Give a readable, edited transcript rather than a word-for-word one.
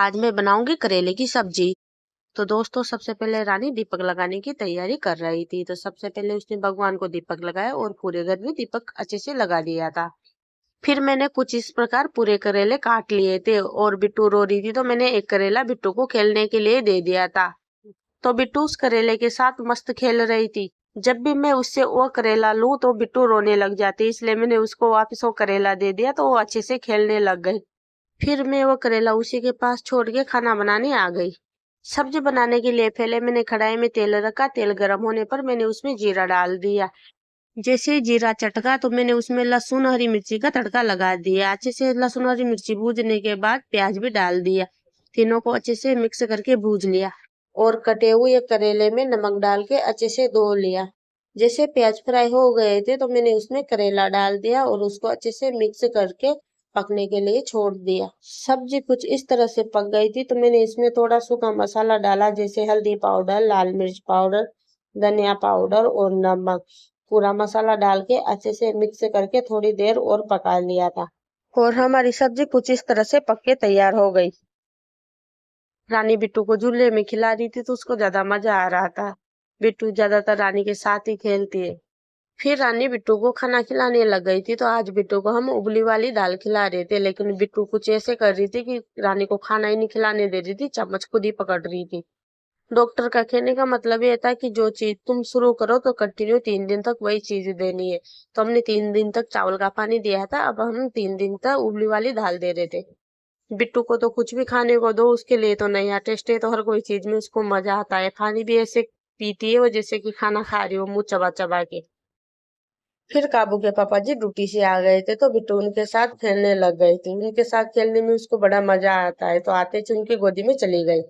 आज मैं बनाऊंगी करेले की सब्जी। तो दोस्तों, सबसे पहले रानी दीपक लगाने की तैयारी कर रही थी। तो सबसे पहले उसने भगवान को दीपक लगाया और पूरे घर में दीपक अच्छे से लगा दिया था। फिर मैंने कुछ इस प्रकार पूरे करेले काट लिए थे और बिट्टू रो रही थी तो मैंने एक करेला बिट्टू को खेलने के लिए दे दिया था। तो बिट्टू उस करेले के साथ मस्त खेल रही थी। जब भी मैं उससे वो करेला लूं तो बिट्टू रोने लग जाती, इसलिए मैंने उसको वापस वो करेला दे दिया तो वो अच्छे से खेलने लग गई। फिर मैं वो करेला उसी के पास छोड़ के खाना बनाने आ गई। सब्जी बनाने के लिए पहले मैंने कढ़ाई में तेल रखा। तेल गर्म होने पर मैंने उसमें जीरा डाल दिया। जैसे ही जीरा चटका तो मैंने उसमें लहसुन हरी मिर्ची का तड़का लगा दिया। अच्छे से लहसुन हरी मिर्ची भूनने के बाद प्याज भी डाल दिया। तीनों को अच्छे से मिक्स करके भून लिया और कटे हुए करेले में नमक डाल के अच्छे से धो लिया। जैसे प्याज फ्राई हो गए थे तो मैंने उसमें करेला डाल दिया और उसको अच्छे से मिक्स करके पकने के लिए छोड़ दिया। सब्जी कुछ इस तरह से पक गई थी तो मैंने इसमें थोड़ा सूखा मसाला डाला, जैसे हल्दी पाउडर, लाल मिर्च पाउडर, धनिया पाउडर और नमक। पूरा मसाला डाल के अच्छे से मिक्स करके थोड़ी देर और पका लिया था और हमारी सब्जी कुछ इस तरह से पक के तैयार हो गई। रानी बिट्टू को झूले में खिला रही थी तो उसको ज्यादा मजा आ रहा था। बिट्टू ज्यादातर रानी के साथ ही खेलती है। फिर रानी बिट्टू को खाना खिलाने लग गई थी। तो आज बिट्टू को हम उबली वाली दाल खिला रहे थे, लेकिन बिट्टू कुछ ऐसे कर रही थी कि रानी को खाना ही नहीं खिलाने दे रही थी, चम्मच खुद ही पकड़ रही थी। डॉक्टर का कहने का मतलब ये था कि जो चीज तुम शुरू करो तो कंटिन्यू 3 दिन तक वही चीज देनी है। तो हमने 3 दिन तक चावल का पानी दिया था, अब हम 3 दिन तक उबली वाली दाल दे रहे थे। बिट्टू को तो कुछ भी खाने को दो उसके लिए तो नया टेस्ट है, तो हर कोई चीज में उसको मजा आता है। पानी भी ऐसे पीती है वो जैसे कि खाना खा रही हो, मुंह चबा चबा के। फिर काबू के पापा जी ड्यूटी से आ गए थे तो बिट्टू उनके साथ खेलने लग गई थी। उनके साथ खेलने में उसको बड़ा मजा आता है, तो आते ही उनकी गोदी में चली गई।